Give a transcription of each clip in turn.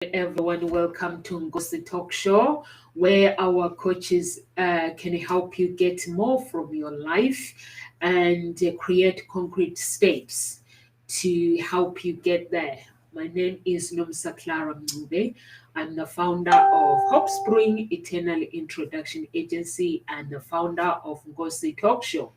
Everyone, welcome to Ngozi Talk Show, where our coaches can help you get more from your life and create concrete steps to help you get there. My name is Nomsa clara Mncube. I'm the founder of Hope Spring Eternal Introduction Agency and the founder of Ngozi Talk Show.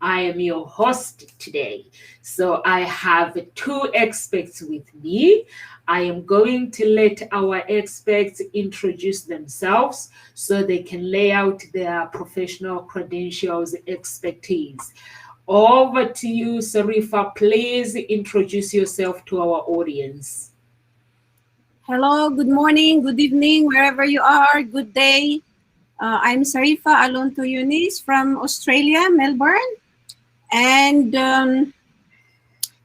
I am your host today. So I have two experts with me. I am going to let our experts introduce themselves so they can lay out their professional credentials, expertise. Over to you, Sarifa. Please introduce yourself to our audience. Hello, good morning, good evening, wherever you are, good day. I'm Sarifa Alonto Younes from Australia, Melbourne. And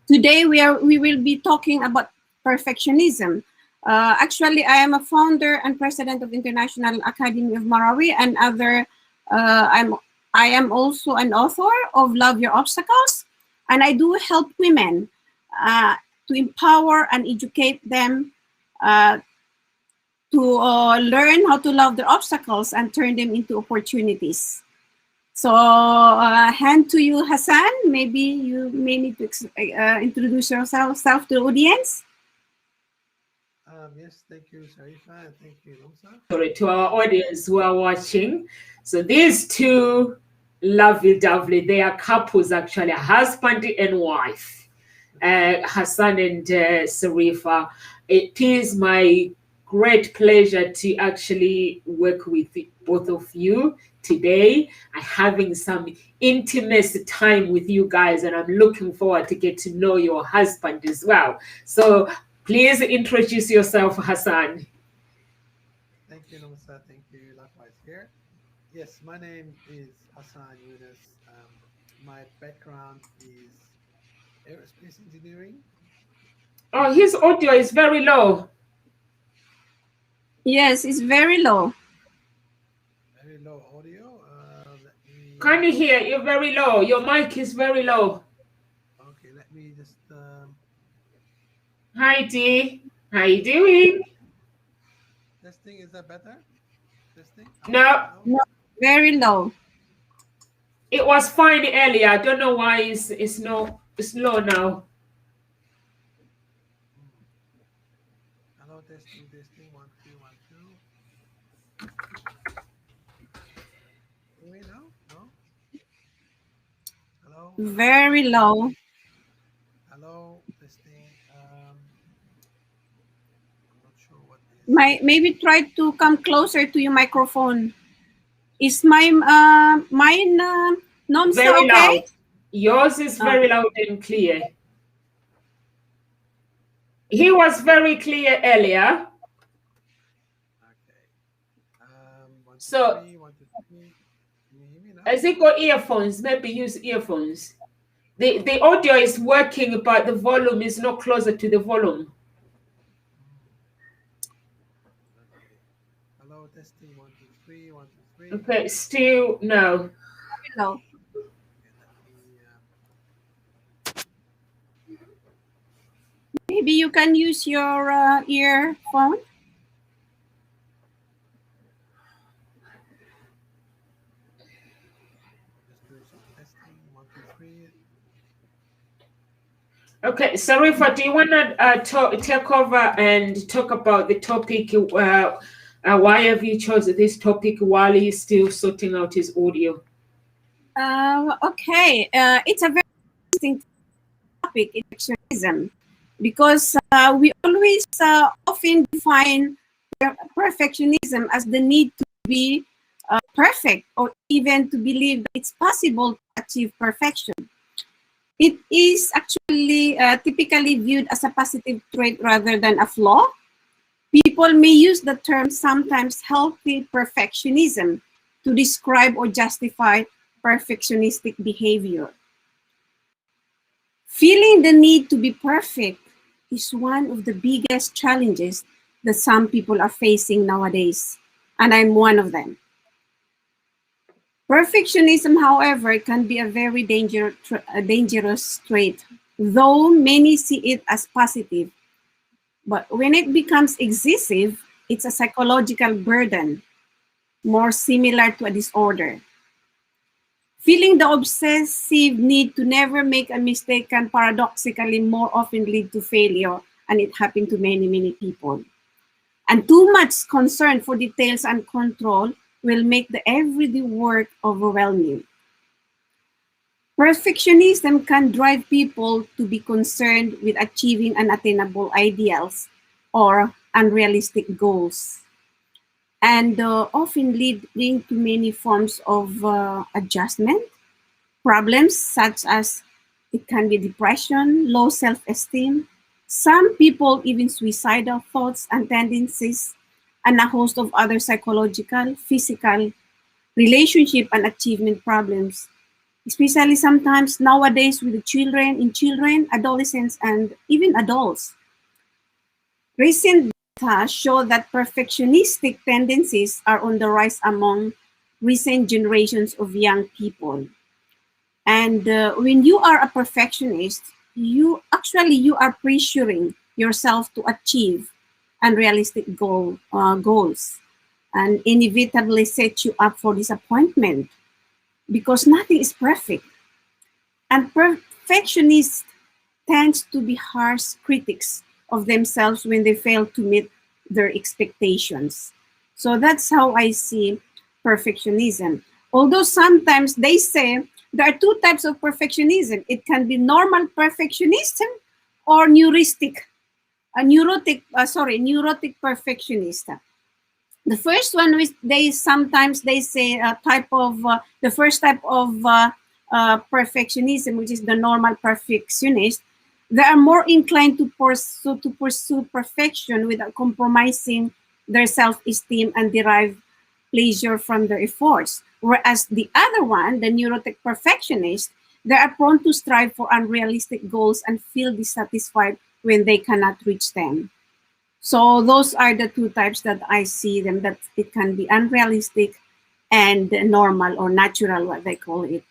today we will be talking about perfectionism. Actually, I am a founder and president of International Academy of Marawi and I am also an author of Love Your Obstacles, and I do help women to empower and educate them to learn how to love their obstacles and turn them into opportunities. So hand to you, Hassan. Maybe you may need to introduce yourself to the audience. Yes, thank you, Sarifa, and thank you, Nomsa. Sorry, to our audience who are watching. So these two lovely, they are couples actually, husband and wife, Hassan and Sarifa. It is my great pleasure to actually work with both of you today. I'm having some intimate time with you guys, and I'm looking forward to get to know your husband as well. So please introduce yourself, Hassan. Thank you, Nomsa. Thank you, likewise here. Yes, my name is Hassan Younes. My background is aerospace engineering. Oh, his audio is very low. Yes, it's very low. Very low audio. Let me. Can you hear? You're very low. Your mic is very low. Okay, let me just. Hi, Dee. How you doing? Testing, is that better? Testing? No, No, very low. it was fine earlier. I don't know why it's low now. Hello, testing. 1, 2, 1, 2. Hear me now? No? Hello? Very low. Hello, testing. I'm not sure what is. Maybe try to come closer to your microphone. Is mine Nomsa Very okay? loud. Yours is very loud and clear. He was very clear earlier. Okay. 1, 2, So- 3, 1, 2, 3. Can you hear me now? Has he got earphones? Maybe use earphones. The audio is working, but the volume is not closer to the volume. Okay. Hello, testing. 1, 2, 3, 1, 2, 3. Okay, still no. Very low. Okay, let me. Maybe you can use your earphone. Just do some testing. 1, 2, 3. Okay, Sarifa, do you want to take over and talk about the topic? Why have you chosen this topic while he's still sorting out his audio? Okay, it's a very interesting topic, perfectionism, because we always often define perfectionism as the need to be perfect or even to believe that it's possible to achieve perfection. It is actually typically viewed as a positive trait rather than a flaw. People may use the term sometimes healthy perfectionism to describe or justify perfectionistic behavior. Feeling the need to be perfect is one of the biggest challenges that some people are facing nowadays, and I'm one of them. Perfectionism, however, can be a very dangerous trait, though many see it as positive. But when it becomes excessive, it's a psychological burden, more similar to a disorder. Feeling the obsessive need to never make a mistake can paradoxically more often lead to failure, and it happened to many, many people. And too much concern for details and control will make the everyday work overwhelming. Perfectionism can drive people to be concerned with achieving unattainable ideals or unrealistic goals, and often leading to many forms of adjustment problems, such as it can be depression, low self-esteem, some people even suicidal thoughts and tendencies, and a host of other psychological, physical, relationship and achievement problems, especially sometimes nowadays with the children, adolescents, and even adults. Recent data show that perfectionistic tendencies are on the rise among recent generations of young people. And when you are a perfectionist, you are pressuring yourself to achieve unrealistic goals, and inevitably set you up for disappointment because nothing is perfect. And perfectionists tend to be harsh critics of themselves when they fail to meet their expectations. So that's how I see perfectionism. Although sometimes they say there are two types of perfectionism. It can be normal perfectionism or neurotic perfectionist. The first one, which they sometimes they say the first type of perfectionism, which is the normal perfectionist, they are more inclined to pursue perfection without compromising their self-esteem and derive pleasure from their efforts. Whereas the other one, the neurotic perfectionist, they are prone to strive for unrealistic goals and feel dissatisfied when they cannot reach them. So those are the two types that I see them, that it can be unrealistic and normal or natural, what they call it.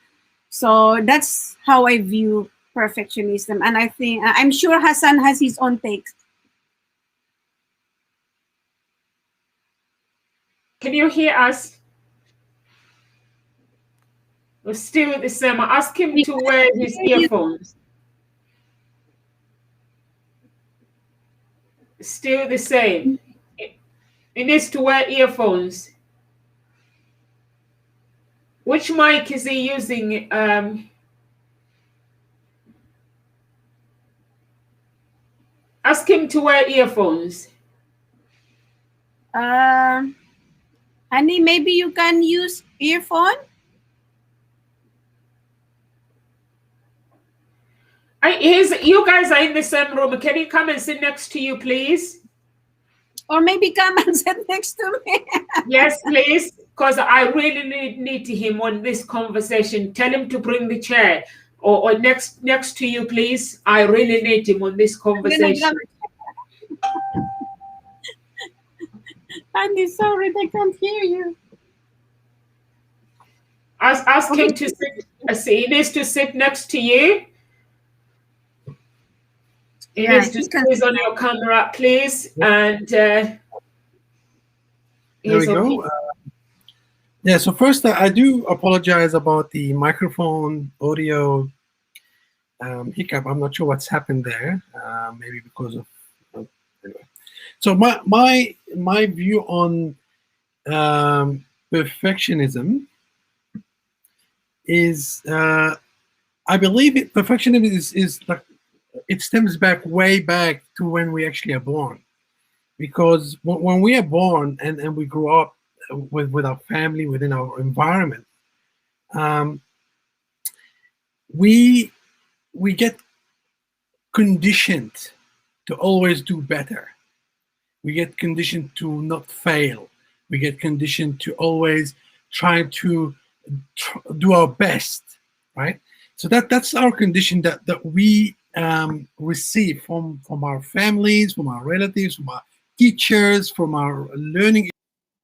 So that's how I view perfectionism. And I think, I'm sure Hassan has his own takes. Can you hear us? We're still the same. I ask him to wear his earphones. Still the same. He needs to wear earphones. Which mic is he using? Ask him to wear earphones. Honey, maybe you can use earphone? You guys are in the same room. Can he come and sit next to you, please? Or maybe come and sit next to me. Yes, please. Because I really need him on this conversation. Tell him to bring the chair or next to you, please. I really need him on this conversation. Andy, sorry, they can't hear you. Ask him to sit. He needs to sit next to you. He needs to squeeze on your camera, please. And there we go. Yeah, so first I do apologize about the microphone audio hiccup. I'm not sure what's happened there. Maybe because of anyway. So my view on perfectionism is I believe perfectionism is like, it stems way back to when we actually are born, because when we are born and we grow up with our family, within our environment, we get conditioned to always do better. We get conditioned to not fail. We get conditioned to always try to do our best, right? So that's our condition that we receive from our families, from our relatives, from our teachers, from our learning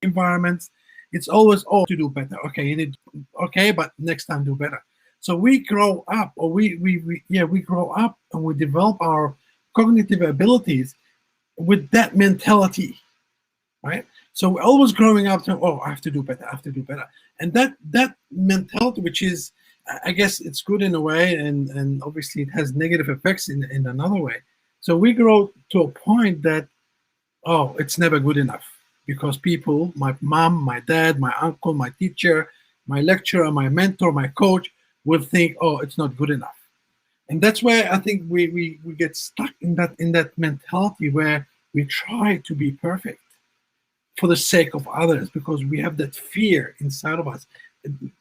environments. It's always, oh, to do better. Okay, you did okay, but next time do better. So we grow up, or we grow up and we develop our cognitive abilities with that mentality, right? So we're always growing up to, oh, I have to do better, I have to do better. And that mentality, which is, I guess it's good in a way, and obviously it has negative effects in another way. So we grow to a point that, oh, it's never good enough, because people, my mom, my dad, my uncle, my teacher, my lecturer, my mentor, my coach, will think, oh, it's not good enough. And that's where I think we get stuck in that mentality where we try to be perfect for the sake of others, because we have that fear inside of us.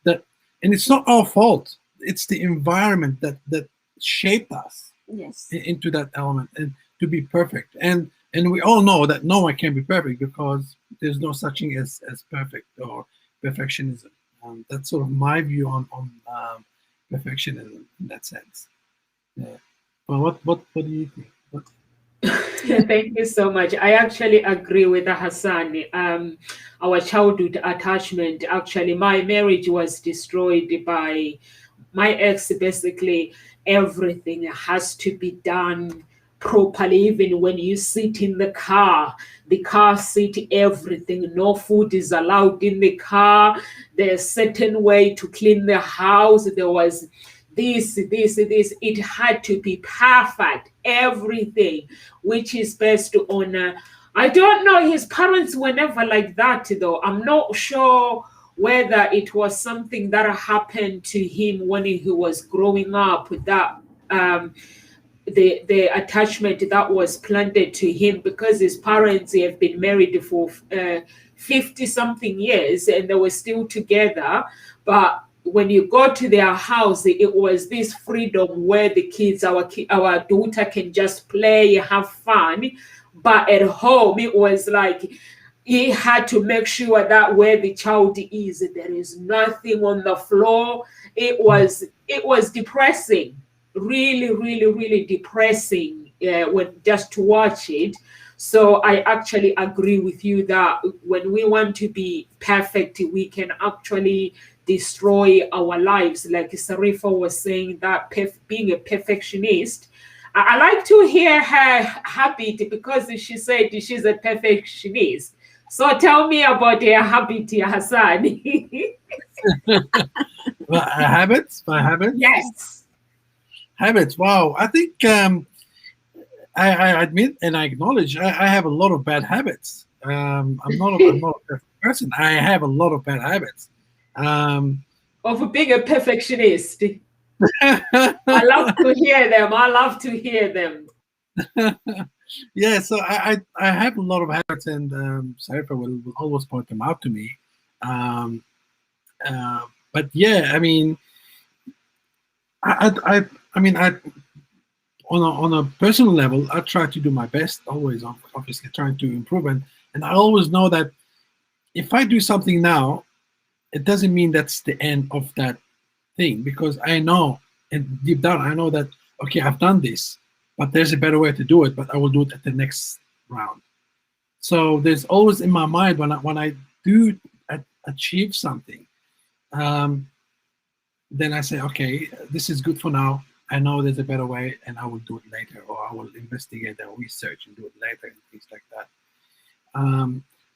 That, and it's not our fault. It's the environment that shaped us Yes. into that element, and to be perfect. And we all know that no one can be perfect, because there's no such thing as perfect or perfectionism. That's sort of my view on perfectionism in that sense. Yeah. Well, what do you think? Thank you so much. I actually agree with Hassan. Our childhood attachment, actually, my marriage was destroyed by my ex. Basically, everything has to be done properly. Even when you sit in the car seat, everything, no food is allowed in the car. There's a certain way to clean the house. There was this. It had to be perfect, everything, which is based on I don't know, his parents were never like that, though. I'm not sure whether it was something that happened to him when he was growing up, that the attachment that was planted to him, because his parents have been married for 50 something years and they were still together. But when you go to their house, it was this freedom where the kids, our daughter, can just play, have fun. But at home, it was like he had to make sure that where the child is, there is nothing on the floor. It was depressing, really depressing when just to watch it. So I actually agree with you that when we want to be perfect, we can actually destroy our lives. Like Sarifa was saying, that being a perfectionist. I like to hear her habit, because she said she's a perfectionist. So tell me about her habit, Hassan. Habits, my habits. Yes. Habits. Wow. I think I admit and I acknowledge I have a lot of bad habits. I'm not a perfect person. I have a lot of bad habits. Um, Of being a perfectionist. I love to hear them. I love to hear them. yeah, so I have a lot of habits, and Sarifa will always point them out to me. Um, but yeah, I mean, I mean, on a personal level, I try to do my best, always, obviously trying to improve, and I always know that if I do something now, it doesn't mean that's the end of that thing, because I know, and deep down I know that, okay, I've done this, but there's a better way to do it, but I will do it at the next round. So there's always in my mind, when I do achieve something, um, then I say, okay, this is good for now. I know there's a better way, and I will do it later, or I will investigate and research and do it later, and things like that.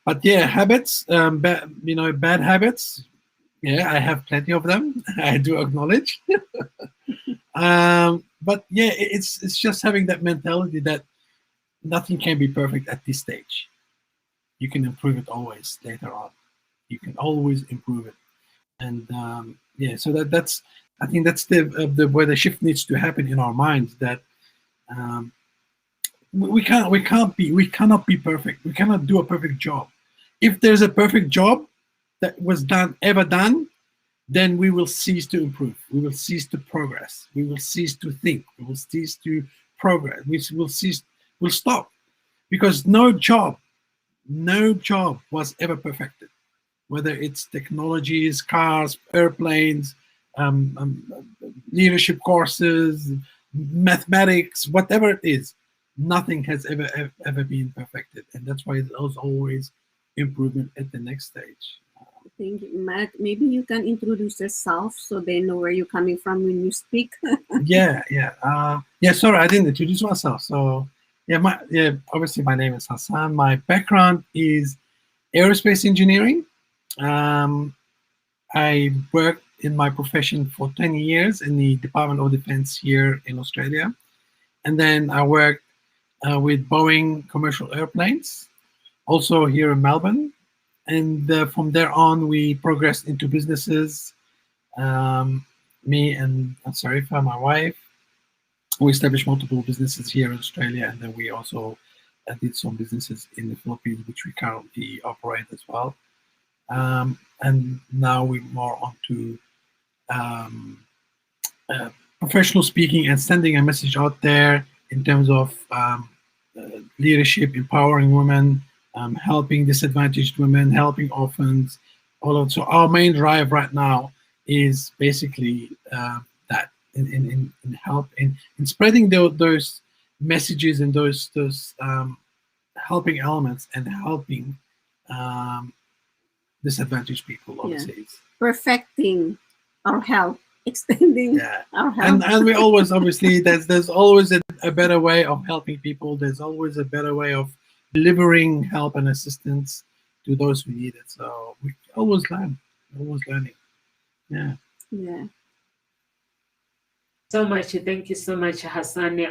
But yeah, habits, bad habits. Yeah, I have plenty of them. I do acknowledge. But yeah, it's just having that mentality that nothing can be perfect at this stage. You can improve it always later on. You can always improve it, and yeah. So that's I think that's the where the shift needs to happen in our minds. That um, we cannot be perfect. We cannot do a perfect job. If there's a perfect job that was ever done, then we will cease to improve. We will cease to progress. We will cease to think. We will cease to progress. We'll stop, because no job was ever perfected. Whether it's technologies, cars, airplanes, leadership courses, mathematics, whatever it is, nothing has ever been perfected, and that's why there's always improvement at the next stage. Thank you, Matt. Maybe you can introduce yourself so they know where you're coming from when you speak. Yeah. Sorry, I didn't introduce myself. So Obviously my name is Hassan. My background is aerospace engineering. I worked in my profession for 10 years in the Department of Defense here in Australia. And then I worked with Boeing commercial airplanes, also here in Melbourne. And from there on, we progressed into businesses. Me and Sarifa, my wife, we established multiple businesses here in Australia, and then we also did some businesses in the Philippines, which we currently operate as well. And now we're more onto professional speaking and sending a message out there in terms of leadership, empowering women, helping disadvantaged women, helping orphans, all of. So our main drive right now is basically that in help in spreading those messages and those helping elements and helping disadvantaged people. Obviously, perfecting our health, extending our health, and we always obviously there's always a better way of helping people. There's always a better way of delivering help and assistance to those who need it. So we always learn, always learning. Yeah. So much. Thank you so much, Hassan.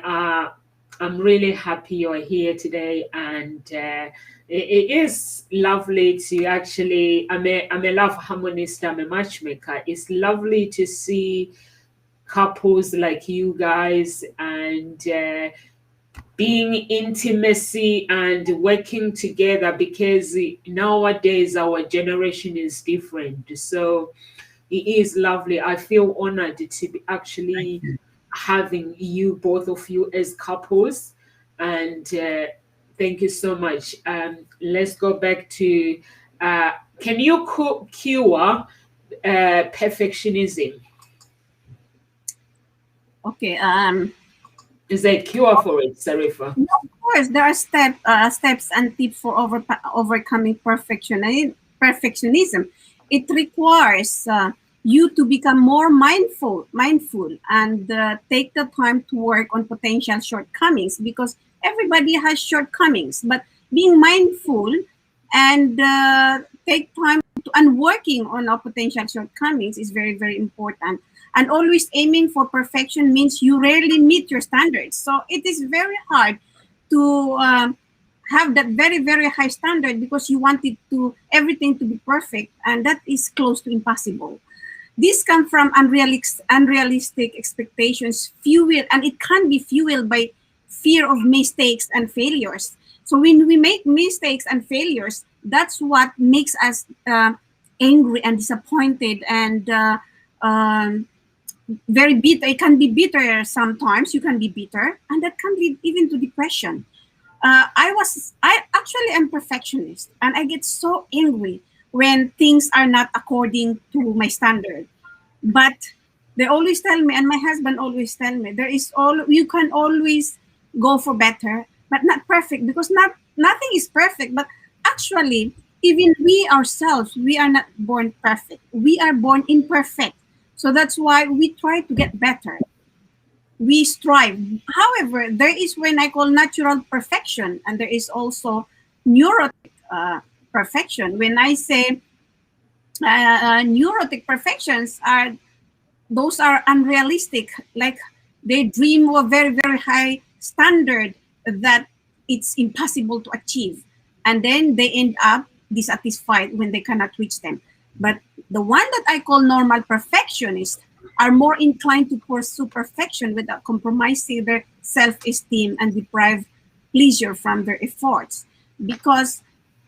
I'm really happy you're here today, and it is lovely to actually. I'm a love harmonist. I'm a matchmaker. It's lovely to see couples like you guys and being intimacy and working together, because nowadays our generation is different. So it is lovely. I feel honored to be actually having you, both of you, as couples, and thank you so much. Let's go back to can you cure perfectionism? Okay. Is there a cure for it, Sarifa? Of course, there are steps and tips for overcoming perfectionism. It requires you to become more mindful, and take the time to work on potential shortcomings, because everybody has shortcomings. But being mindful and take time and working on our potential shortcomings is very, very important. And always aiming for perfection means you rarely meet your standards. So it is very hard to have that very, very high standard, because you want everything to be perfect, and that is close to impossible. This comes from unrealistic expectations, and it can be fueled by fear of mistakes and failures. So when we make mistakes and failures, that's what makes us angry and disappointed and very bitter. It can be bitter sometimes. You can be bitter, and that can lead even to depression. I actually am perfectionist, and I get so angry when things are not according to my standard. But they always tell me, and my husband always tell me, you can always go for better, but not perfect, because nothing is perfect. But actually, even we ourselves, we are not born perfect. We are born imperfect. So that's why we try to get better. We strive. However, there is what I call natural perfection, and there is also neurotic perfection. When I say neurotic perfections, those are unrealistic. Like they dream of a very, very high standard that it's impossible to achieve, and then they end up dissatisfied when they cannot reach them. But the one that I call normal perfectionists are more inclined to pursue perfection without compromising their self-esteem and deprive pleasure from their efforts. Because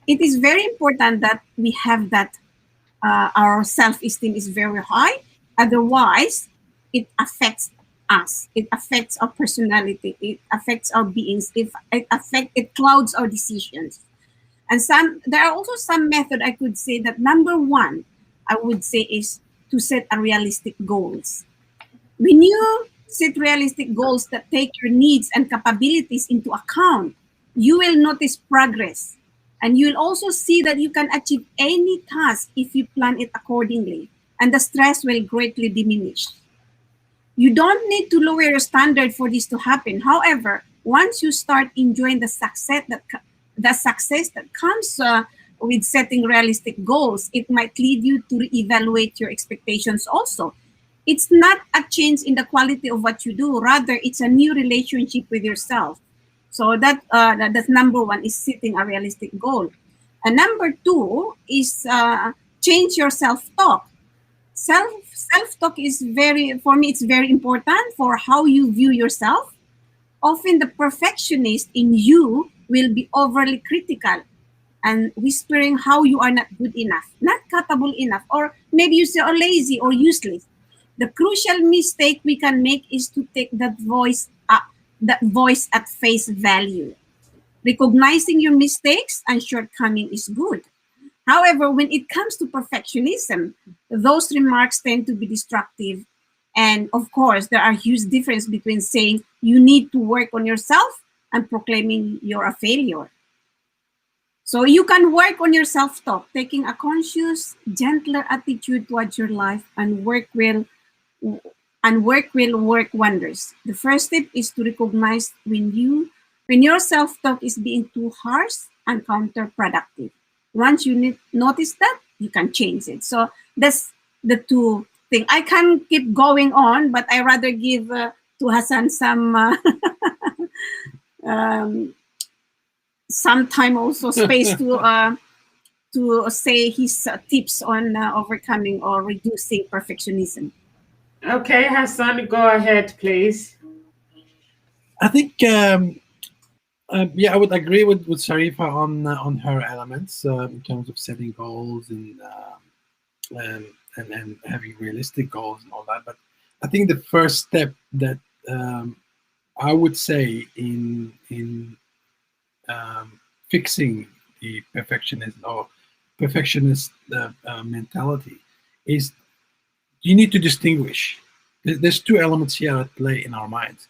it is very important that we have that our self-esteem is very high. Otherwise, it affects us. It affects our personality. It affects our beings. It clouds our decisions. And there are also some method I could say that number one, I would say, is to set a realistic goals. When you set realistic goals that take your needs and capabilities into account, you will notice progress. And you will also see that you can achieve any task if you plan it accordingly. And the stress will greatly diminish. You don't need to lower your standard for this to happen. However, once you start enjoying the success that comes with setting realistic goals, it might lead you to reevaluate your expectations also. It's not a change in the quality of what you do, rather it's a new relationship with yourself. So that's number one, is setting a realistic goal. And number two is change your self-talk. Self-talk is for me, it's very important for how you view yourself. Often the perfectionist in you will be overly critical and whispering how you are not good enough, not capable enough, or maybe you say, oh, lazy or useless. The crucial mistake we can make is to take that voice at face value. Recognizing your mistakes and shortcoming is good. However, when it comes to perfectionism, those remarks tend to be destructive. And of course, there are huge difference between saying you need to work on yourself and proclaiming you're a failure. So you can work on your self-talk, taking a conscious, gentler attitude towards your life, and work will work wonders. The first step is to recognize when your self-talk is being too harsh and counterproductive. Once you notice that, you can change it. So that's the two things. I can keep going on, but I rather give to Hassan some time, also space to say his tips on overcoming or reducing perfectionism. Okay, Hassan, go ahead, please. I think, yeah, I would agree with Sarifa on her elements in terms of setting goals and having realistic goals and all that. But I think the first step that I would say in fixing the perfectionist mentality is you need to distinguish. There's two elements here at play in our minds.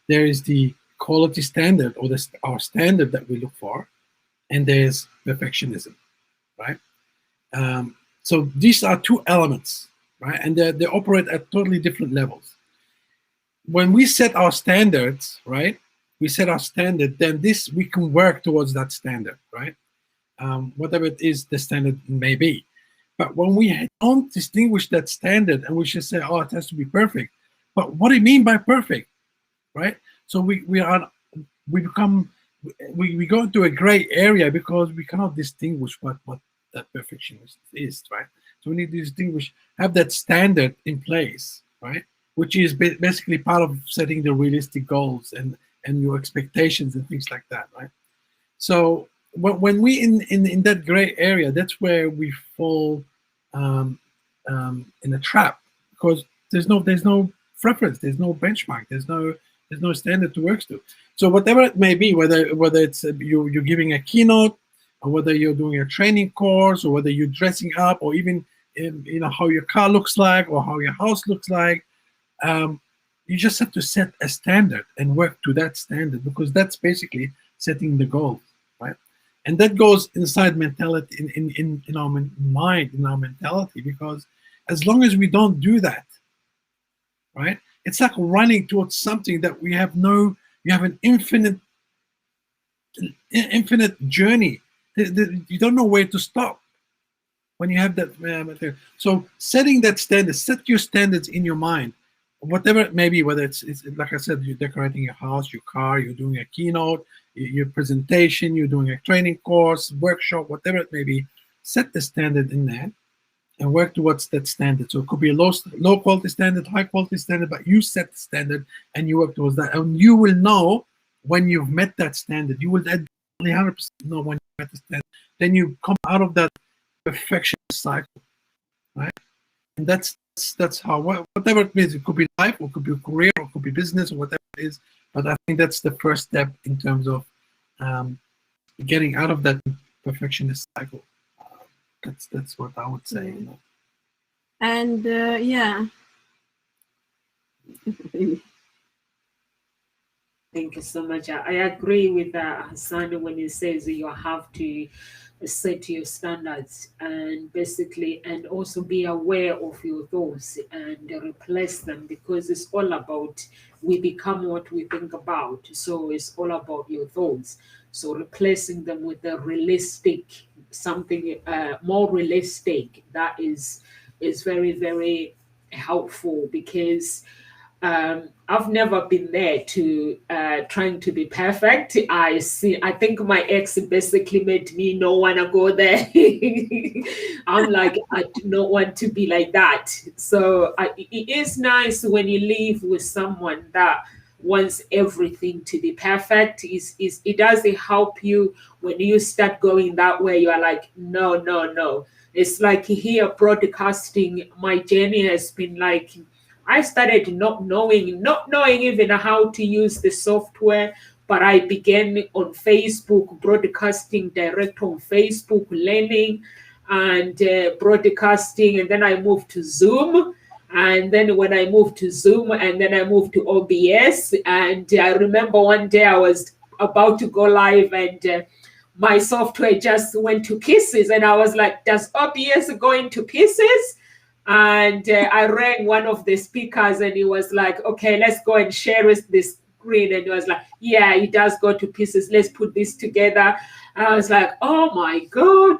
There is the quality standard, or our standard that we look for, and there's perfectionism, right? So these are two elements, right? And they operate at totally different levels. When we set our standards, right? We set our standard, then we can work towards that standard, right? Whatever it is the standard may be. But when we don't distinguish that standard and we just say, oh, it has to be perfect. But what do you mean by perfect, right? So we go into a gray area because we cannot distinguish what that perfectionist is, right? So we need to distinguish, have that standard in place, right? Which is basically part of setting the realistic goals and your expectations and things like that, right? So when we in that gray area, that's where we fall in a trap, because there's no preference, there's no benchmark, there's no standard to work to. So whatever it may be, whether it's you're giving a keynote, or whether you're doing a training course, or whether you're dressing up, or even how your car looks like or how your house looks like, you just have to set a standard and work to that standard, because that's basically setting the goal, right? And that goes inside mentality, in our mind, in our mentality, because as long as we don't do that, right, it's like running towards something that you have an infinite journey. You don't know where to stop when you have that material. So setting that standard, set your standards in your mind, whatever it may be, whether it's like I said, you're decorating your house, your car, you're doing a keynote, your presentation, you're doing a training course, workshop, whatever it may be, set the standard in there and work towards that standard. So it could be a low quality standard, high quality standard, but you set the standard and you work towards that. And you will know when you've met that standard. You will 100% know when you met the standard. Then you come out of that perfection cycle, right? And that's how, whatever it is, it could be life, or it could be a career, or it could be business, or whatever it is. But I think that's the first step in terms of getting out of that perfectionist cycle. That's what I would say. And yeah. Thank you so much. I agree with Hassan when he says you have to set your standards, and basically, and also be aware of your thoughts and replace them, because it's all about, we become what we think about. So it's all about your thoughts. So replacing them with a realistic, something more realistic, that is very, very helpful, because I've never been there to trying to be perfect. I think my ex basically made me not want to go there. I'm like, I do not want to be like that. So it is nice when you live with someone that wants everything to be perfect. Is it doesn't help you when you start going that way. You are like, no, no, no. It's like here broadcasting. My journey has been like, I started not knowing even how to use the software, but I began on Facebook, broadcasting direct on Facebook, learning and broadcasting. And then I moved to Zoom. And then when I moved to Zoom, and then I moved to OBS. And I remember one day I was about to go live, and my software just went to pieces. And I was like, does OBS go into pieces? And I rang one of the speakers, and he was like, okay, let's go and share this screen. And he was like, yeah, it does go to pieces. Let's put this together. And I was like, oh my God.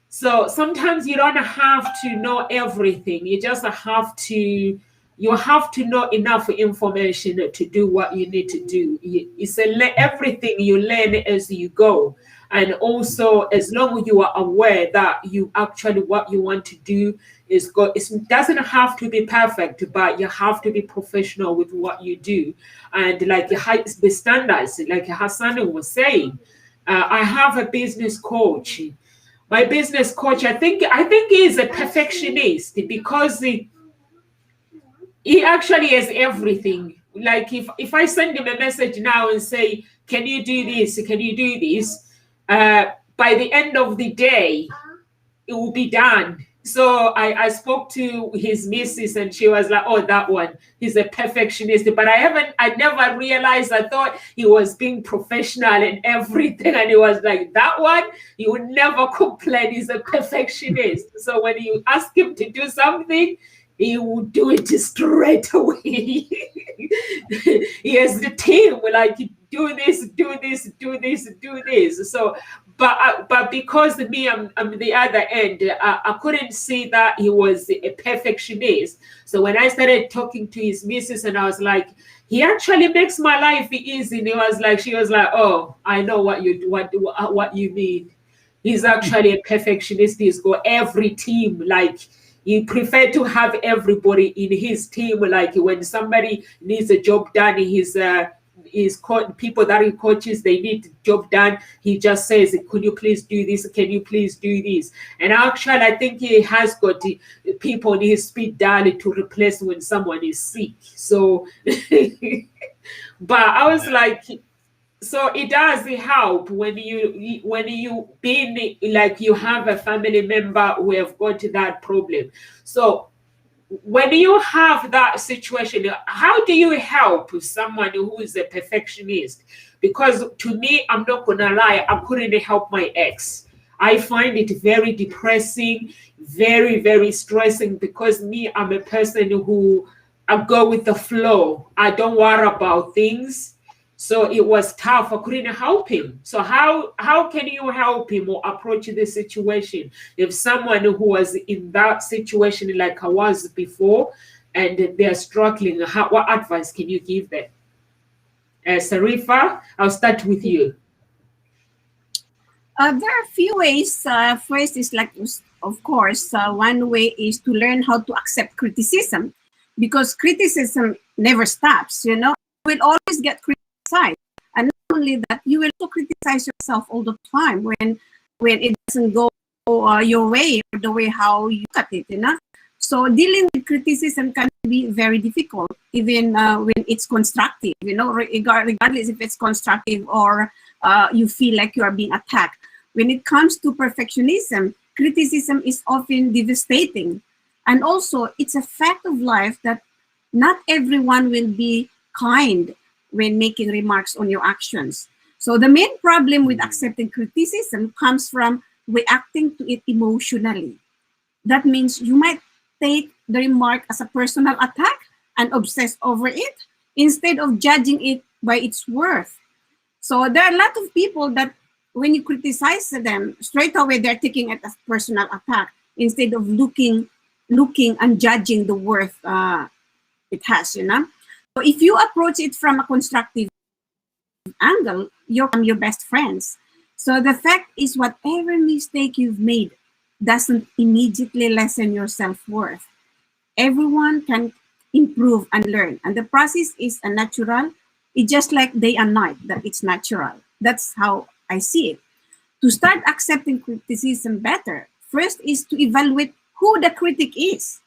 So sometimes you don't have to know everything. You just have to, know enough information to do what you need to do. It's everything you learn as you go. And also, as long as you are aware that you actually, what you want to do is go, it doesn't have to be perfect, but you have to be professional with what you do. And like the standards, like Hassan was saying, I have a business coach. My business coach, I think he's a perfectionist, because he actually has everything. Like if I send him a message now and say, can you do this? Can you do this? By the end of the day, it will be done. So I spoke to his missus, and she was like, oh, that one, he's a perfectionist. But I never realized, I thought he was being professional and everything. And he was like, that one, he would never complain. He's a perfectionist. So when you ask him to do something, he will do it straight away. He has the team, like, do this, do this, do this, do this. So, but because me, I'm the other end, I couldn't see that he was a perfectionist. So when I started talking to his missus, and I was like, he actually makes my life easy. And she was like, oh, I know what you mean. He's actually a perfectionist. He's got every team, like, he preferred to have everybody in his team. Like when somebody needs a job done, people that he coaches, they need the job done. He just says, could you please do this? Can you please do this? And actually, I think he has got the people in his speed dial to replace when someone is sick. So, but I was like, so it does help when you being like you have a family member who have got that problem. So when you have that situation, how do you help someone who is a perfectionist? Because to me, I'm not gonna lie, I couldn't help my ex. I find it very depressing, very, very stressing, because me, I'm a person who I go with the flow. I don't worry about things. So it was tough. I couldn't help him. So how can you help him or approach this situation? If someone who was in that situation like I was before, and they're struggling, what advice can you give them? Sarifa, I'll start with you. There are a few ways. First is like, of course, one way is to learn how to accept criticism, because criticism never stops. You will always get criticized. And not only that, you will also criticize yourself all the time when it doesn't go your way, or the way how you cut it. So dealing with criticism can be very difficult, even when it's constructive. Regardless if it's constructive or you feel like you are being attacked. When it comes to perfectionism, criticism is often devastating, and also it's a fact of life that not everyone will be kind when making remarks on your actions. So the main problem with accepting criticism comes from reacting to it emotionally. That means you might take the remark as a personal attack and obsess over it instead of judging it by its worth. So there are a lot of people that when you criticize them, straight away they're taking it as personal attack instead of looking and judging the worth it has, you know. So if you approach it from a constructive angle, you're your best friends. So the fact is, whatever mistake you've made doesn't immediately lessen your self-worth. Everyone can improve and learn, and the process is a natural. It's just like day and night, that it's natural. That's how I see it. To start accepting criticism better, first is to evaluate who the critic is.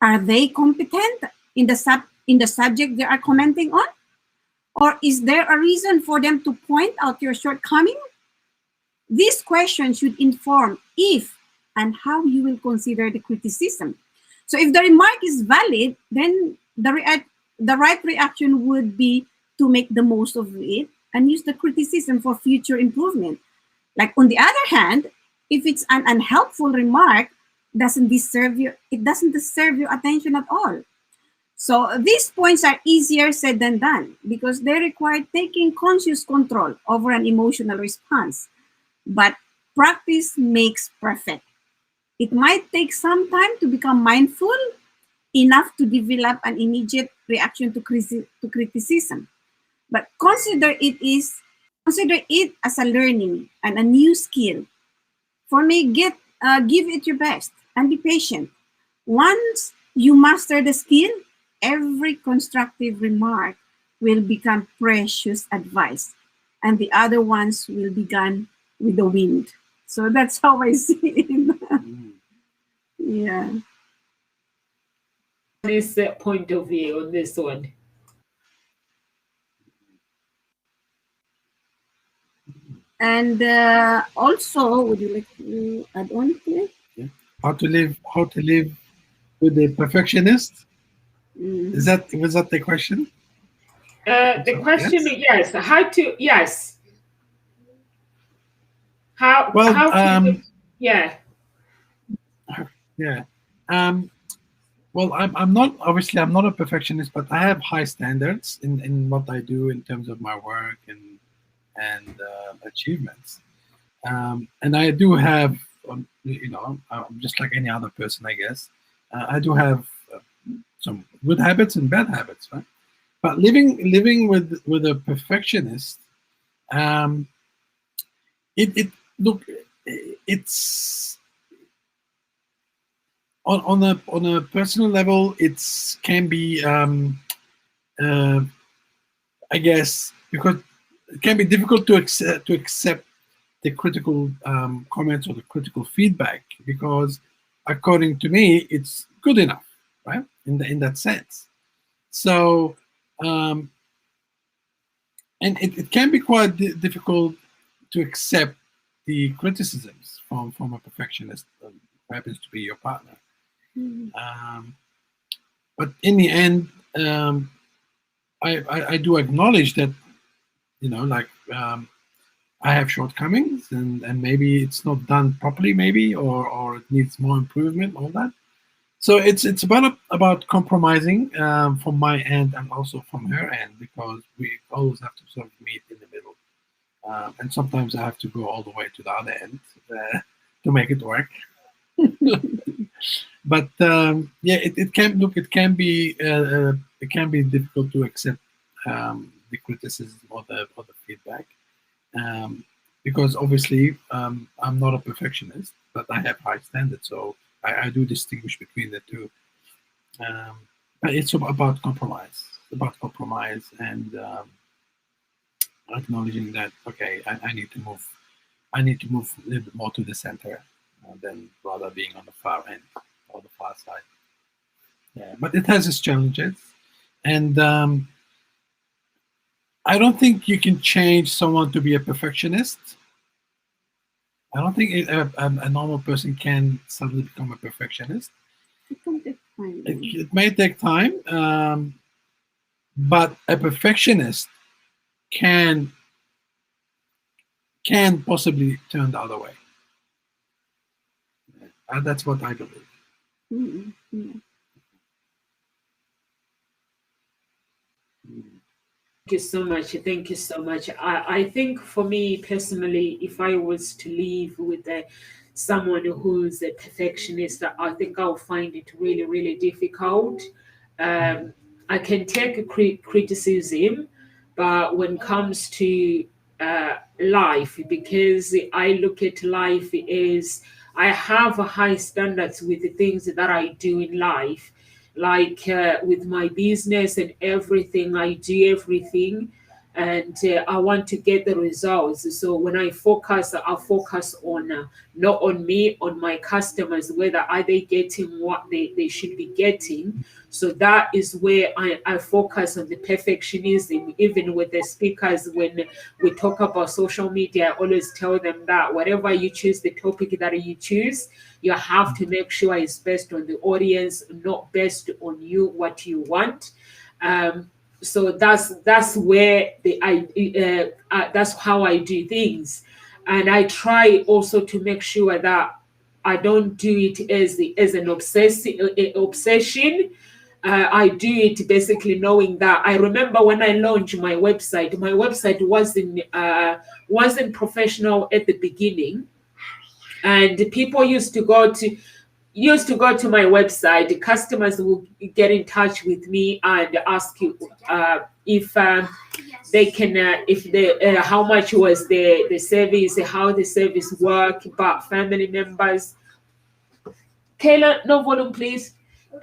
Are they competent in the subject they are commenting on? Or is there a reason for them to point out your shortcoming? This question should inform if and how you will consider the criticism. So if the remark is valid, then the right reaction would be to make the most of it and use the criticism for future improvement. Like on the other hand, if it's an unhelpful remark, it doesn't deserve your attention at all. So these points are easier said than done because they require taking conscious control over an emotional response. But practice makes perfect. It might take some time to become mindful enough to develop an immediate reaction to criticism. But consider it as a learning and a new skill. For me, give it your best and be patient. Once you master the skill, every constructive remark will become precious advice, and the other ones will be gone with the wind. So that's how I see it. Yeah. This point of view on this one. And also, would you like to add on to it? Yeah. How to live with a perfectionist? Was that the question? The question, yes. How to, yes. How to, yeah. Yeah. Well, I'm not a perfectionist, but I have high standards in what I do in terms of my work and achievements. And I do have, just like any other person, I guess, I do have some good habits and bad habits, right? But living with a perfectionist, it's on a personal level, it can be, I guess, because it can be difficult to accept the critical comments or the critical feedback, because according to me, it's good enough, right? In that sense. So, and it can be quite difficult to accept the criticisms from a perfectionist who happens to be your partner. But in the end, I do acknowledge that, I have shortcomings, and maybe it's not done properly, maybe, or it needs more improvement, all that. So it's about compromising from my end and also from her end, because we always have to sort of meet in the middle. And sometimes I have to go all the way to the other end to make it work. But it can be difficult to accept the criticism or the feedback, because obviously I'm not a perfectionist, but I have high standards, so I do distinguish between the two. But it's about compromise. And acknowledging that, okay, I need to move a little bit more to the center than rather being on the far end or the far side. Yeah, but it has its challenges, and I don't think you can change someone to be a perfectionist. I don't think a normal person can suddenly become a perfectionist. It may take time, but a perfectionist can possibly turn the other way. That's what I believe. Mm-hmm. Thank you so much. Thank you so much. I think for me personally, if I was to live with someone who's a perfectionist, I think I'll find it really, really difficult. I can take a criticism, but when it comes to life, because I look at life as I have a high standards with the things that I do in life, like with my business and everything. I do everything, and I want to get the results. So when I focus on not on me, on my customers, whether are they getting what they should be getting. So that is where I focus on the perfectionism. Even with the speakers, when we talk about social media, I always tell them that whatever you choose, the topic that you choose, you have to make sure it's based on the audience, not based on you, what you want. So that's where that's how I do things, and I try also to make sure that I don't do it as an obsession. I do it basically knowing that I remember when I launched my website wasn't professional at the beginning, and people used to go to my website. The customers will get in touch with me and ask you if they can if they how much was the service, how the service work. But family members, Kayla, no volume please.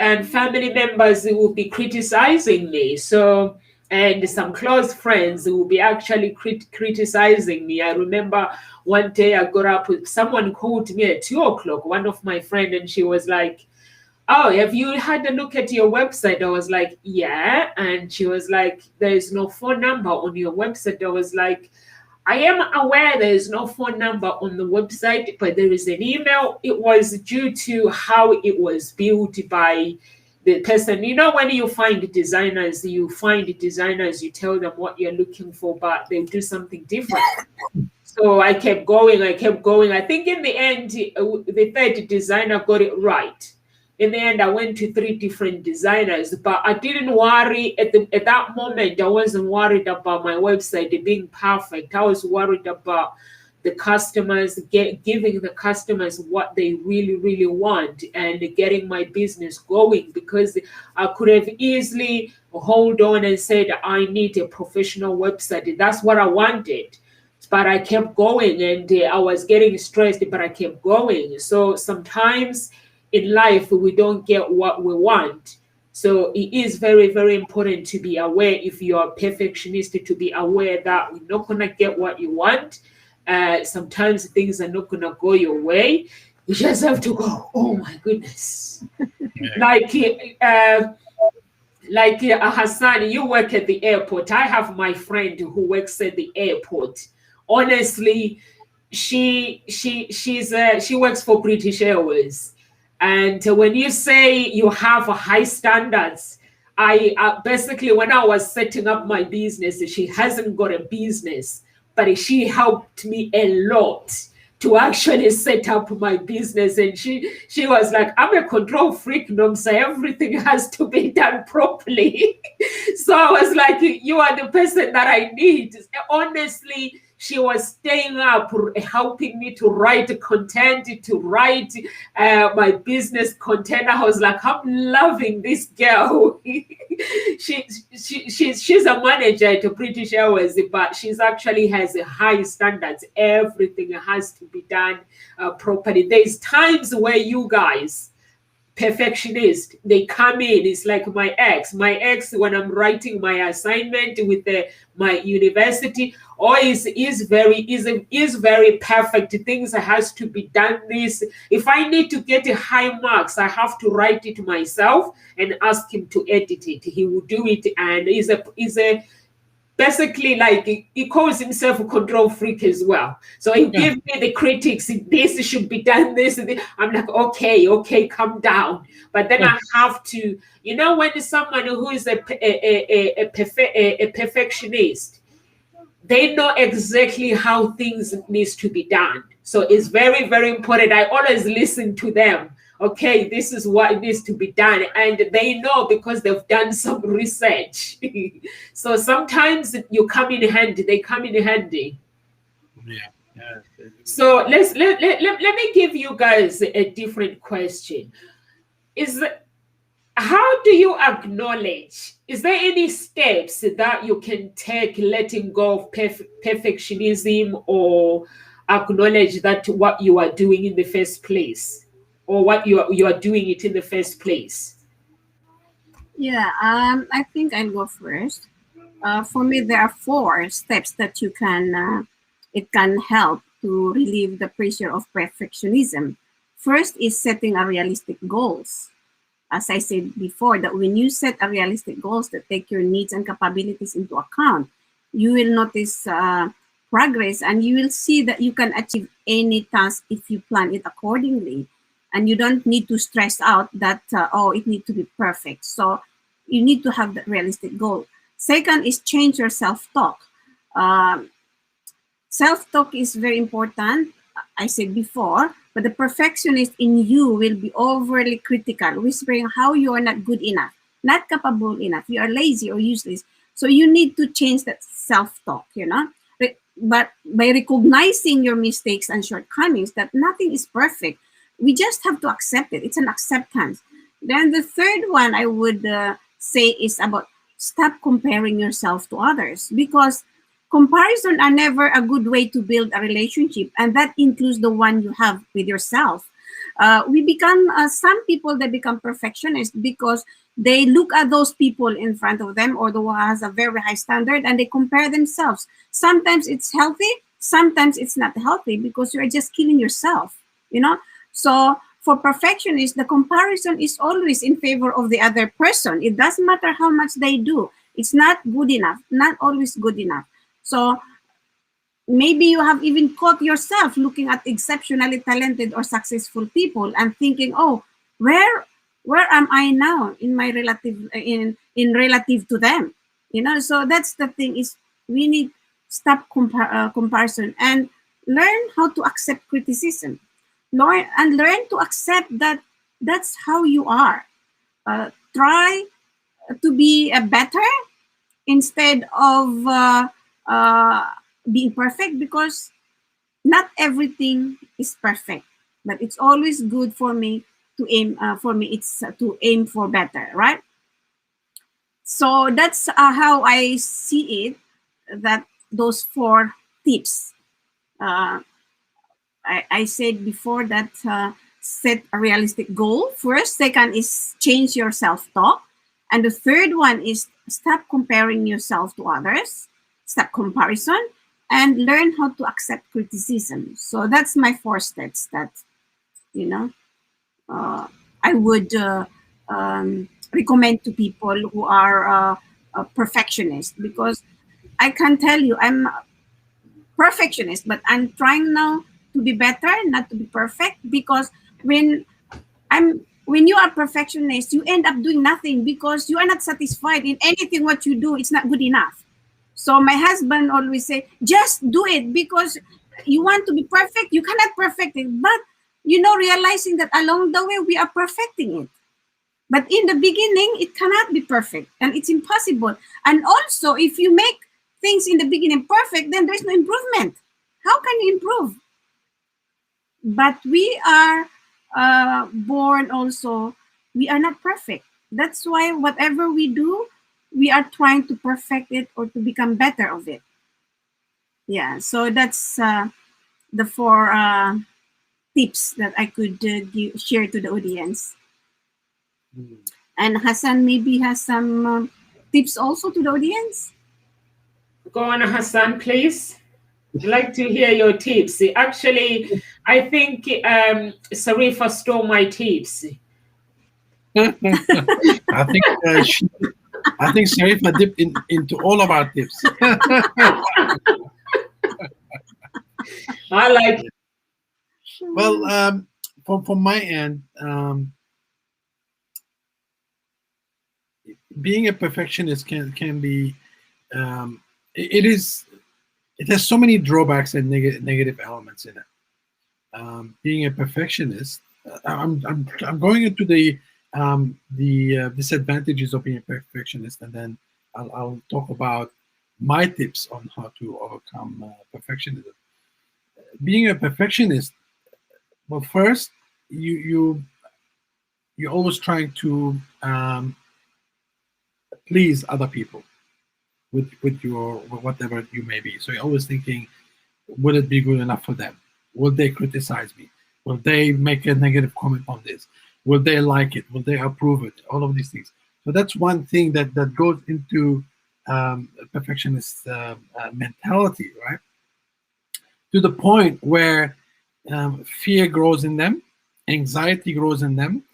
And family members will be criticizing me. So, and some close friends will be actually criticizing me. I remember one day I got up with someone called me at 2 o'clock, one of my friend, and she was like, "Oh, have you had a look at your website?" I was like, "Yeah." And she was like, "There is no phone number on your website." I was like, "I am aware there is no phone number on the website, but there is an email." It was due to how it was built by the person. You know, when you find designers, you tell them what you're looking for, but they do something different. So I kept going. I think in the end, the third designer got it right. In the end, I went to 3 different designers, but I didn't worry at that moment. I wasn't worried about my website being perfect. I was worried about the customers, giving the customers what they really, really want, and getting my business going, because I could have easily hold on and said, I need a professional website. That's what I wanted. But I kept going, and I was getting stressed, but I kept going. So sometimes in life, we don't get what we want. So it is very, very important to be aware, if you are a perfectionist, to be aware that you're not going to get what you want. Sometimes things are not going to go your way. You just have to go, oh my goodness. Like Hassan, you work at the airport. I have my friend who works at the airport. Honestly, she works for British Airways. And when you say you have high standards, I basically, when I was setting up my business, she hasn't got a business, but she helped me a lot to actually set up my business. And she was like, I'm a control freak, Nomsa. Everything has to be done properly. So I was like, you are the person that I need. Honestly, she was staying up, helping me to write content, to write my business content. I was like, I'm loving this girl. She's a manager at British Airways, but she's actually has a high standards. Everything has to be done properly. There's times where you guys, perfectionist, they come in. It's like my ex when I'm writing my assignment with my university, or is very perfect. Things has to be done. This, if I need to get high marks, I have to write it myself and ask him to edit it. He will do it, and is a basically, like, he calls himself a control freak as well. So he gives me the critics, this should be done, this. I'm like, okay, calm down. But then I have to, when someone who is a perfectionist, they know exactly how things needs to be done. So it's very, very important. I always listen to them. Okay, this is what needs to be done, and they know because they've done some research. So sometimes you come in handy. They come in handy. Yeah. Yeah. So let me give you guys a different question. Is How do you acknowledge? Is there any steps that you can take letting go of perfectionism, or acknowledge that what you are doing in the first place, or what you are doing it in the first place? Yeah, I think I'll go first. For me, there are four steps that you can it can help to relieve the pressure of perfectionism. First is setting a realistic goals. As I said before, that when you set a realistic goals that take your needs and capabilities into account, you will notice progress, and you will see that you can achieve any task if you plan it accordingly, and you don't need to stress out that oh, it needs to be perfect. So you need to have that realistic goal. Second is change your self-talk. Um, Self-talk is very important, I said before, but the perfectionist in you will be overly critical, whispering how you are not good enough, not capable enough, you are lazy or useless. So you need to change that self-talk, you know. But by recognizing your mistakes and shortcomings, that nothing is perfect, we just have to accept it. It's an acceptance. Then the third one I would say is about stop comparing yourself to others, because comparison are never a good way to build a relationship, and that includes the one you have with yourself. We become some people that become perfectionists because they look at those people in front of them, or the one has a very high standard, and they compare themselves. Sometimes it's healthy, sometimes it's not healthy, because you're just killing yourself, you know. So for perfectionists, the comparison is always in favor of the other person. It doesn't matter how much they do, it's not good enough, not always good enough. So maybe you have even caught yourself looking at exceptionally talented or successful people and thinking, "Oh, where am I now in my relative in relative to them?" You know. So that's the thing, is we need stop comparison and learn how to accept criticism. Learn to accept that that's how you are. Try to be better instead of uh, being perfect, because not everything is perfect, but it's always good for me to aim for me it's to aim for better, right? So that's how I see it, that those four tips. uh, I said before that set a realistic goal first. Second is change your self-talk. And the third one is stop comparing yourself to others, stop comparison, and learn how to accept criticism. So that's my four steps that, you know, I would recommend to people who are perfectionists, because I can tell you I'm perfectionist, but I'm trying now to be better, not to be perfect. Because when when you are perfectionist, you end up doing nothing because you are not satisfied in anything what you do. It's not good enough. So my husband always say, just do it, because you want to be perfect. You cannot perfect it, but realizing that along the way we are perfecting it. But in the beginning, it cannot be perfect and it's impossible. And also, if you make things in the beginning perfect, then there's no improvement. How can you improve? But we are born also, we are not perfect. That's why whatever we do, we are trying to perfect it or to become better of it. Yeah, so that's the four tips that I could share to the audience. And Hassan maybe has some tips also to the audience. Go on, Hassan, please. I'd like to hear your tips. Actually, I think Sarifa stole my tips. I think I think Sarifa dipped into all of our tips. I like. Well, from my end, being a perfectionist can be it is it has so many drawbacks and negative elements in it. Being a perfectionist, I'm going into the disadvantages of being a perfectionist, and then I'll talk about my tips on how to overcome perfectionism. Being a perfectionist, well, first you're always trying to please other people with your whatever you may be. So you're always thinking, will it be good enough for them? Will they criticize me? Will they make a negative comment on this? Will they like it? Will they approve it? All of these things. So that's one thing that goes into perfectionist mentality, right? To the point where fear grows in them, anxiety grows in them.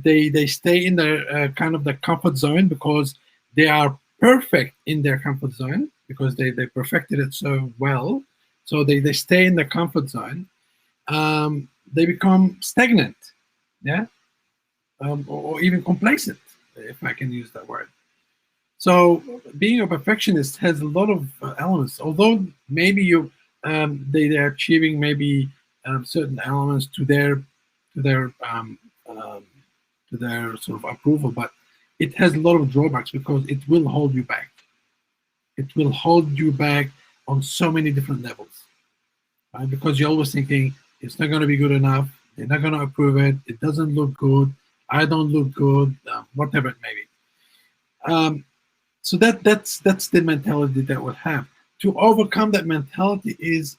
They stay in their kind of the comfort zone because they are perfect in their comfort zone because they perfected it so well. So they stay in the comfort zone. They become stagnant, yeah, or even complacent, if I can use that word. So being a perfectionist has a lot of elements. Although maybe they're achieving maybe certain elements to their sort of approval, but it has a lot of drawbacks because it will hold you back. It will hold you back on so many different levels, right? Because you're always thinking it's not going to be good enough. They're not going to approve it. It doesn't look good. I don't look good. Whatever it may be. So that's the mentality that we'll have. To overcome that mentality is,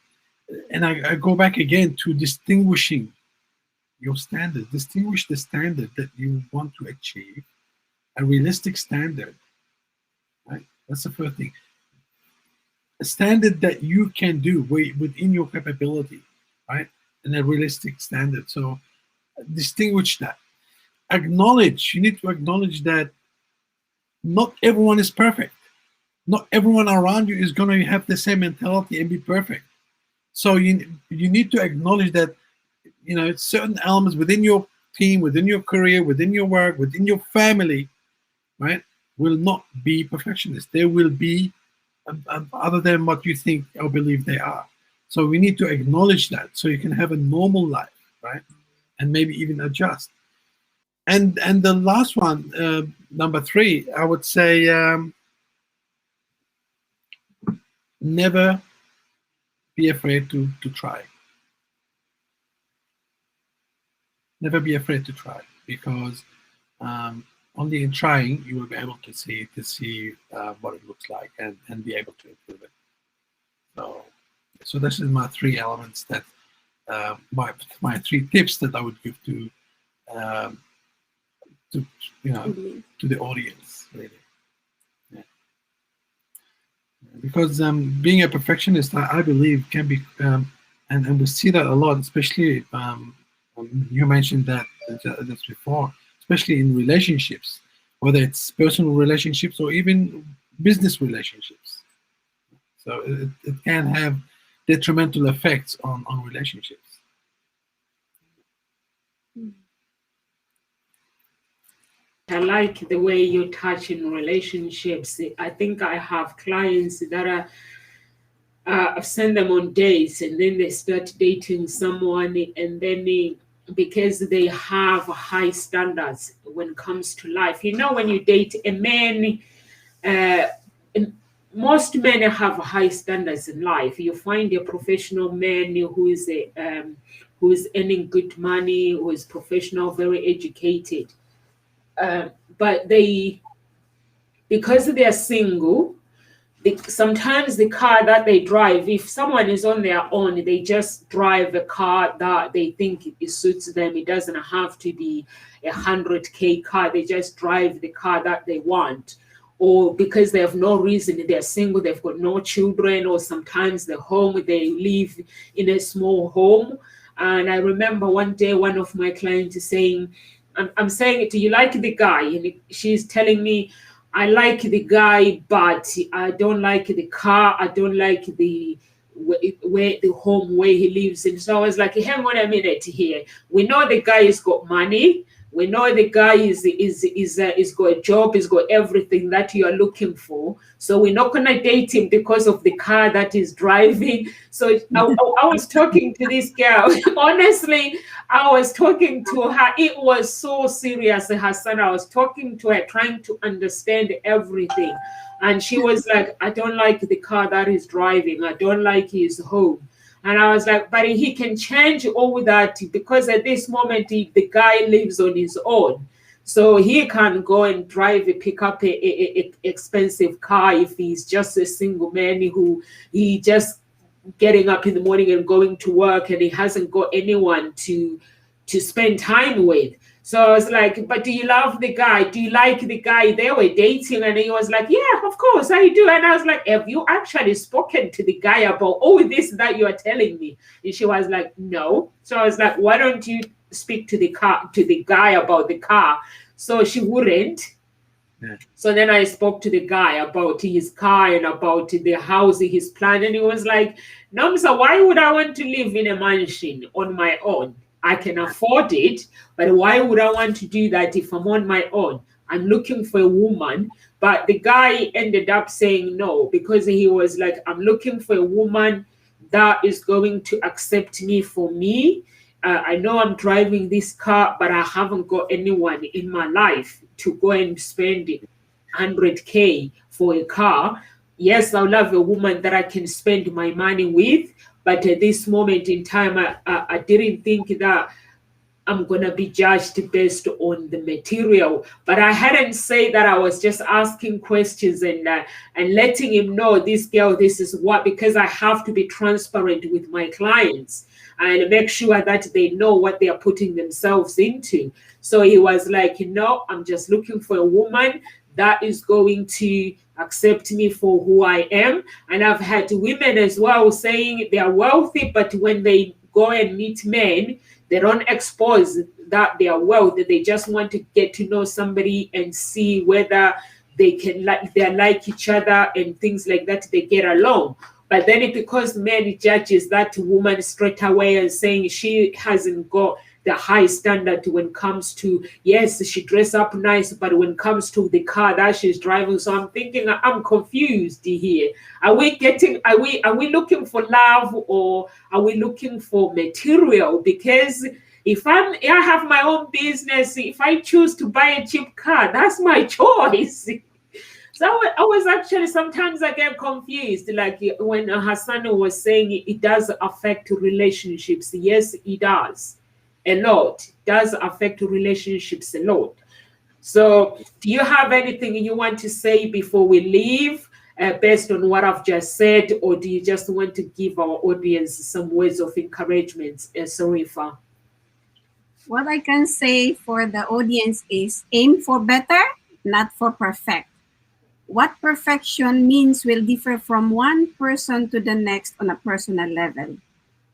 and I go back again to distinguishing your standard. Distinguish the standard that you want to achieve, a realistic standard, right? That's the first thing. A standard that you can do within your capability, right? And a realistic standard. So distinguish that. You need to acknowledge that not everyone is perfect. Not everyone around you is going to have the same mentality and be perfect. So you need to acknowledge that, certain elements within your team, within your career, within your work, within your family, right, will not be perfectionist. They will be other than what you think or believe they are. So we need to acknowledge that so you can have a normal life, right, and maybe even adjust. And the last one, number 3, I would say, never be afraid to try. Never be afraid to try, because only in trying you will be able to see what it looks like and be able to improve it. So this is my 3 elements that my 3 tips that I would give to the audience, really. Yeah. Because being a perfectionist, I believe, can be, and we see that a lot, especially you mentioned that just before, especially in relationships, whether it's personal relationships or even business relationships. So it can have detrimental effects on relationships. I like the way you touch in relationships. I think I have clients that I've sent them on dates, and then they start dating someone, and then because they have high standards when it comes to life. When you date a man, most men have high standards in life. You find a professional man who is earning good money, who is professional, very educated. But because they are single, sometimes the car that they drive, if someone is on their own, they just drive a car that they think it suits them. It doesn't have to be a 100K car. They just drive the car that they want. Or because they have no reason, they're single, they've got no children, or sometimes the home, they live in a small home. And I remember one day one of my clients saying, I'm saying, do you like the guy? And she's telling me, I like the guy, but I don't like the car. I don't like the home where he lives in. So I was like, hang on a minute here. We know the guy has got money. We know the guy is got a job, he's got everything that you are looking for. So we're not gonna date him because of the car that he's driving. So I was talking to this girl. Honestly, I was talking to her. It was so serious, Hassan. I was talking to her, trying to understand everything. And she was like, I don't like the car that he's driving. I don't like his home. And I was like, but he can change all that, because at this moment, the guy lives on his own. So he can go and pick up a expensive car if he's just a single man who he just getting up in the morning and going to work, and he hasn't got anyone to spend time with. So I was like, but do you love the guy? Do you like the guy? They were dating, and he was like, yeah, of course I do. And I was like, have you actually spoken to the guy about all this that you are telling me? And she was like, no. So I was like, why don't you speak to the guy about the car? So she wouldn't. Yeah. So then I spoke to the guy about his car and about the house he's planned. And he was like, Nomsa, why would I want to live in a mansion on my own? I can afford it, but why would I want to do that if I'm on my own? I'm looking for a woman. But the guy ended up saying no, because he was like, I'm looking for a woman that is going to accept me for me. I know I'm driving this car, but I haven't got anyone in my life to go and spend 100K for a car. Yes, I'll love a woman that I can spend my money with. But at this moment in time, I didn't think that I'm going to be judged based on the material. But I hadn't said that. I was just asking questions and letting him know, this girl, this is what, because I have to be transparent with my clients and make sure that they know what they are putting themselves into. So he was like, no, I'm just looking for a woman that is going to accept me for who I am. And I've had women as well saying they are wealthy, but when they go and meet men, they don't expose that they are wealthy. They just want to get to know somebody and see whether they like each other and things like that. They get along. But then because men judges that woman straight away and saying she hasn't got the high standard when it comes to, yes, she dress up nice, but when it comes to the car that she's driving. So I'm thinking, I'm confused here. Are we looking for love, or are we looking for material? Because if I have my own business, if I choose to buy a cheap car, that's my choice. So I was actually, sometimes I get confused, like when Hassan was saying it does affect relationships. Yes, it does. A lot. It does affect relationships a lot. So do you have anything you want to say before we leave, based on what I've just said, or do you just want to give our audience some words of encouragement, Sarifa? What I can say for the audience is aim for better, not for perfect. What perfection means will differ from one person to the next on a personal level.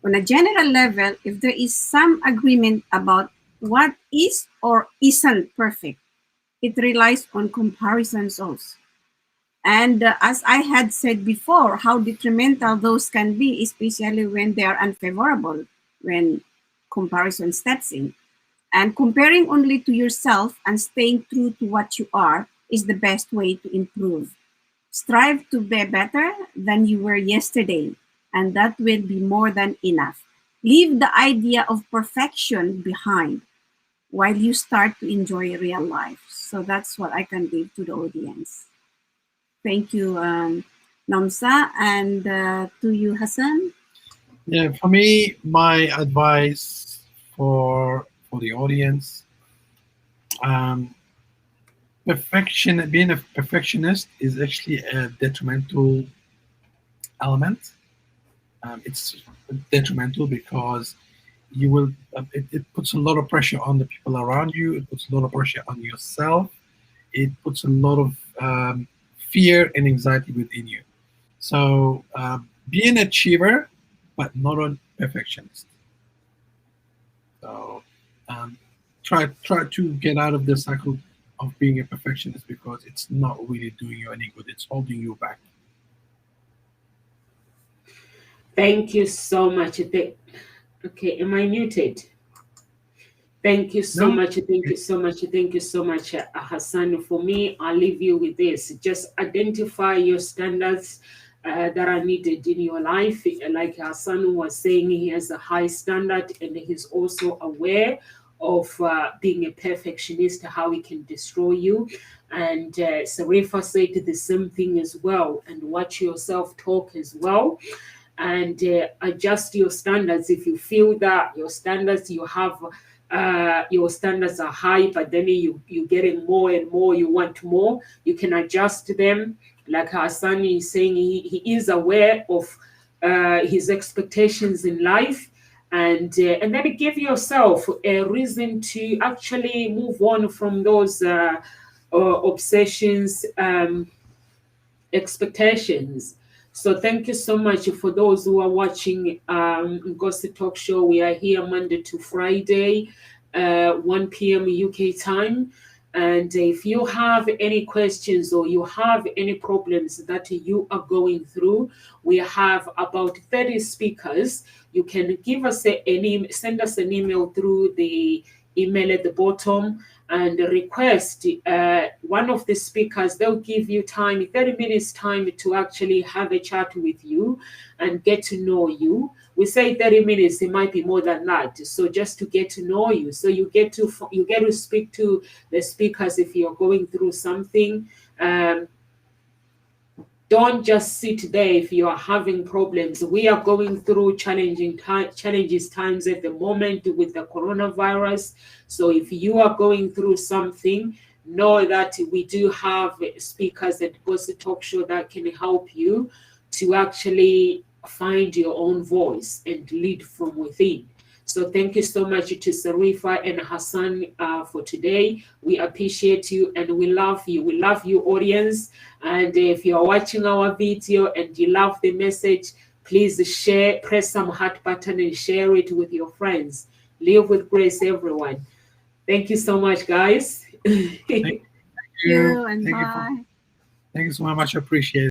On a general level, if there is some agreement about what is or isn't perfect, it relies on comparisons also. And as I had said before, how detrimental those can be, especially when they are unfavorable, when comparison steps in. And comparing only to yourself and staying true to what you are is the best way to improve. Strive to be better than you were yesterday, and that will be more than enough. Leave the idea of perfection behind while you start to enjoy real life. So that's what I can give to the audience. Thank you, Nomsa, and to you, Hassan. Yeah, for me, my advice for the audience, being a perfectionist is actually a detrimental element. It's detrimental because you will it puts a lot of pressure on the people around you. It puts a lot of pressure on yourself. It puts a lot of fear and anxiety within you. So be an achiever, but not a perfectionist. So try to get out of the cycle of being a perfectionist, because it's not really doing you any good. It's holding you back. Thank you so much. Okay, am I muted? Thank you so No, much. Thank you so much. Thank you so much, Hassan. For me, I'll leave you with this. Just identify your standards that are needed in your life. Like Hassan was saying, he has a high standard and he's also aware of being a perfectionist, how it can destroy you. And Sarifa said the same thing as well. And watch yourself talk as well, and adjust your standards. If you feel that your standards you have, your standards are high, but then you're getting more and more, you want more, you can adjust them. Like Hassan is saying, he is aware of his expectations in life, and then give yourself a reason to actually move on from those obsessions, expectations. So thank you so much for those who are watching Gossip Talk Show. We are here Monday to Friday, 1 p.m. UK time. And if you have any questions or you have any problems that you are going through, we have about 30 speakers. You can give us send us an email through the email at the bottom and request one of the speakers. They'll give you time, 30 minutes time, to actually have a chat with you and get to know you. We say 30 minutes, it might be more than that. So just to get to know you. So you get to speak to the speakers if you're going through something. Don't just sit there if you are having problems. We are going through challenges times at the moment with the coronavirus. So if you are going through something, know that we do have speakers at Gossip Talk Show that can help you to actually find your own voice and lead from within. So thank you so much to Sarifa and Hassan for today. We appreciate you and we love you. We love you, audience. And if you are watching our video and you love the message, please share, press some heart button and share it with your friends. Live with grace, everyone. Thank you so much, guys. Thank You and Thank you. bye. Thank you so much. Appreciate it.